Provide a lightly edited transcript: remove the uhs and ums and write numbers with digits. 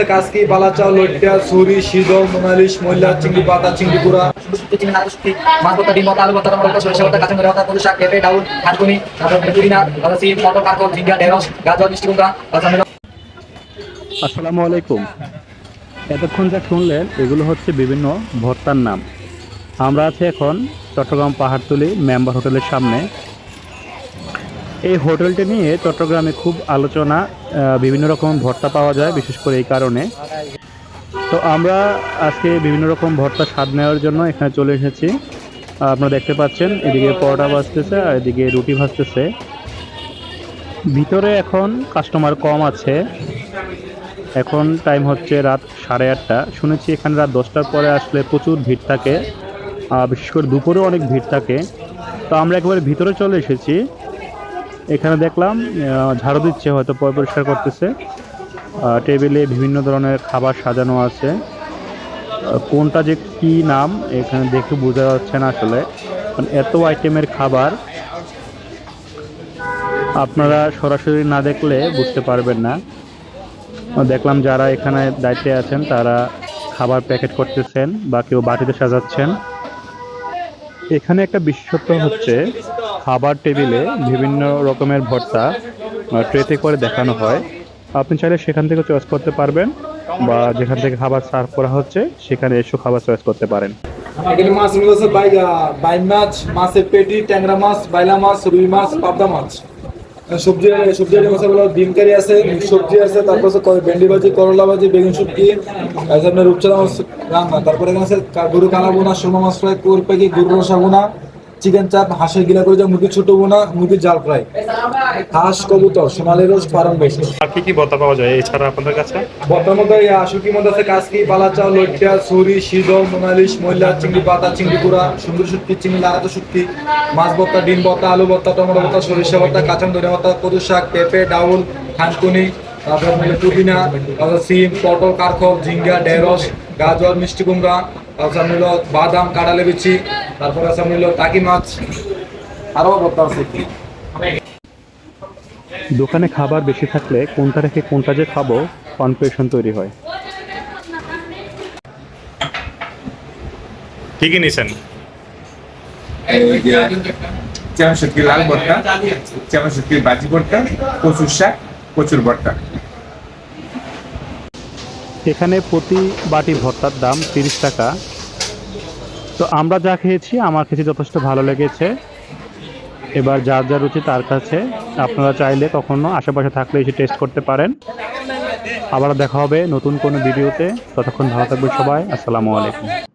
আছে কাসকি, বালাচাও, লইট্টা, সুরি, সিজল, মোনালিশ, ময়লা, চিংড়ি পাতা, চিংড়ি গুঁড়া, চিংড়ি নাড়ু শুটকি, মাছ ভর্তা, ডিম ভর্তা, আলু ভর্তা, টমেটো ভর্তা, সরিষা ভর্তা, কাঁচা মরিচ ভর্তা, কচু শাক, পেঁপে, ডাউল, থানকুনি, তারপর পুদিনা, সিম, পটল, কাঁকরোল, ঝিঙ্গা, ঢেঁড়স, গাজর, মিষ্টি কুমড়া, আসসালামু আলাইকুম। এতক্ষণ যা শুনলেন এগুলো হচ্ছে বিভিন্ন ভর্তার নাম। আমরা আছি এখন চট্টগ্রাম পাহাড়তলী মেম্বার হোটেলের সামনে। এই হোটেলটি নিয়ে চট্টগ্রামে খুব আলোচনা, বিভিন্ন রকম ভর্তা পাওয়া যায় বিশেষ করে এই কারণে। তো আমরা আজকে বিভিন্ন রকম ভর্তা স্বাদ নেওয়ার জন্য এখানে চলে এসেছি। আপনারা দেখতে পাচ্ছেন এদিকে পরোটা ভাজতেছে আর এদিকে রুটি ভাজতেছে। ভিতরে এখন কাস্টমার কম আছে। এখন টাইম হচ্ছে রাত 8:30। শুনেছি এখানে রাত 10টার পরে আসলে প্রচুর ভিড় থাকে, বিশেষ করে দুপুরেও অনেক ভিড় থাকে। তো আমরা একেবারে ভিতরে চলে এসেছি। এখানে দেখলাম ঝাড়ু দিচ্ছে, হয়তো পরিষ্কার করতেছে। টেবিলে বিভিন্ন ধরনের খাবার সাজানো আছে। কোনটা যে কি নাম এখানে দেখে বোঝা যাচ্ছে না আসলে, কারণ এত আইটেমের খাবার আপনারা সরাসরি না দেখলে বুঝতে পারবেন না। দেখলাম যারা এখানে দায়িত্বে আছেন তারা খাবার প্যাকেট করতেছেন বা কেউ বাটিতে সাজাচ্ছেন। এখানে একটা বিশেষত্ব হচ্ছে খাবার টেবিলে বিভিন্ন রকমের ভর্তা ট্রেতে করে দেখানো হয়। আপনি চাইলে সেখান থেকে চয়েস করতে পারবেন বা যেখান থেকে খাবার সার্ভ করা হচ্ছে সেখানে এসে খাবার চয়েস করতে পারেন। এখানে মাছগুলো আছে বাইম মাছ, মাছের পেটি, ট্যাংরা মাছ, বাইলা মাছ, রুই মাছ, পাবদা মাছ। সবজি সবজি মশলাগুলো ডিম কারি আছে, সবজি আছে, তারপর আছে ভেন্ডি ভাজি, করলা ভাজি, বেগুন শুটকি, আপনার রূপচাঁদা মাছ রান্না, তারপরে এখানে আছে গরু কালা বোনা, সুরমা মাছ ফ্রাই, কোর প্যাকি, গরু রসা বোনা, চিকেন চাপ, হাঁসের গিলা করে, মুরগি ছোট বোনা, মুরগির জাল ফ্রাই, হাঁস, কবুতর, সোনালী রোজ, ফার্ম বেশি। আর কি কি ভর্তা পাওয়া যায় এছাড়া আপনাদের কাছে? বর্তার মধ্যে শুকির মধ্যে আছে কাসকি, বালাচাও, লইট্টা, সুরি, সিজল, মোনালিশ, ময়লা, চিংড়ি পাতা, চিংড়ি গুঁড়া, সুন্দর শুটকি, চিংড়ি লাগাতো শুটকি, মাছ ভর্তা, ডিম ভর্তা, আলু ভর্তা, টমেটো ভর্তা, সরিষা ভর্তা, কাঁচা ধনিয়া ভর্তা, কচু শাক, পেঁপে, ডাউল, থানকুনি, তারপরে পুদিনা, তারপর সিম, পটল, কাঁকরোল, ঝিঙ্গা, ঢেঁড়স, গাজর, মিষ্টি কুমড়া, তারপর হলো বাদাম, কাঁঠালে বিচি, তারপরে আছে হলো টাকি মাছ, আরও ভর্তা আছে। দোকানে খাবার বেশি থাকলে কোনটা রেখে কোনটা যে খাবো কনফিউশন তৈরি হয়। কি কি নিছেন? চামচ শুটকি লাল ভর্তা, চামচ শুটকি বাজি ভর্তা, কচুর শাক, কচুর ভর্তা। এখানে প্রতি বাটি ভর্তার দাম 30 টাকা। তো আমরা যা খেয়েছি আমার খেতে যথেষ্ট ভালো লেগেছে। এবার যার যা রুচি তার কাছে, আপনারা চাইলে কখনো আশেপাশে থাকলে এসে টেস্ট করতে পারেন। আবার দেখা হবে নতুন কোনো ভিডিওতে। ততক্ষণ ভালো থাকবেন সবাই। আসসালামু আলাইকুম।